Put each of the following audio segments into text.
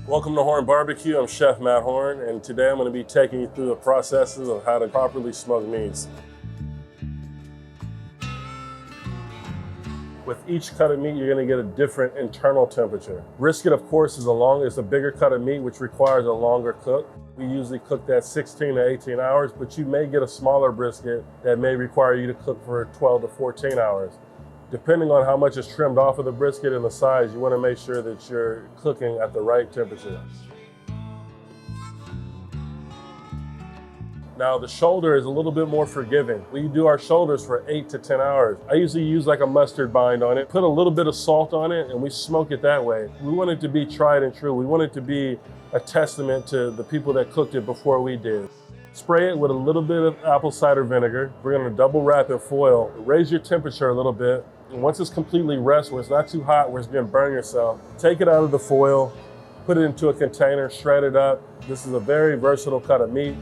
Welcome to Horn Barbecue. I'm Chef Matt Horn, and today I'm going to be taking you through the processes of how to properly smoke meats. With each cut of meat, you're going to get a different internal temperature. Brisket, of course, is a bigger cut of meat, which requires a longer cook. We usually cook that 16 to 18 hours, but you may get a smaller brisket that may require you to cook for 12 to 14 hours. Depending on how much is trimmed off of the brisket and the size, you want to make sure that you're cooking at the right temperature. Now the shoulder is a little bit more forgiving. We do our shoulders for 8 to 10 hours. I usually use like a mustard bind on it, put a little bit of salt on it, and we smoke it that way. We want it to be tried and true. We want it to be a testament to the people that cooked it before we did. Spray it with a little bit of apple cider vinegar. We're gonna double wrap in foil. Raise your temperature a little bit. And once it's completely rest, where it's not too hot, where it's gonna burn yourself, take it out of the foil, put it into a container, shred it up. This is a very versatile cut of meat.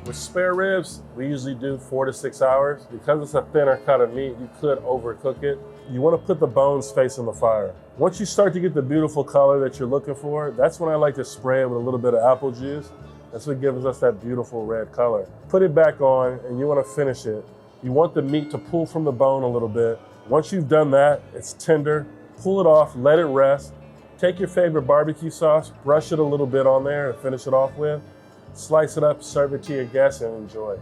With spare ribs, we usually do 4 to 6 hours. Because it's a thinner cut of meat, you could overcook it. You wanna put the bones facing the fire. Once you start to get the beautiful color that you're looking for, that's when I like to spray it with a little bit of apple juice. That's what gives us that beautiful red color. Put it back on and you wanna finish it. You want the meat to pull from the bone a little bit. Once you've done that, it's tender. Pull it off, let it rest. Take your favorite barbecue sauce, brush it a little bit on there and finish it off with. Slice it up, serve it to your guests, and enjoy.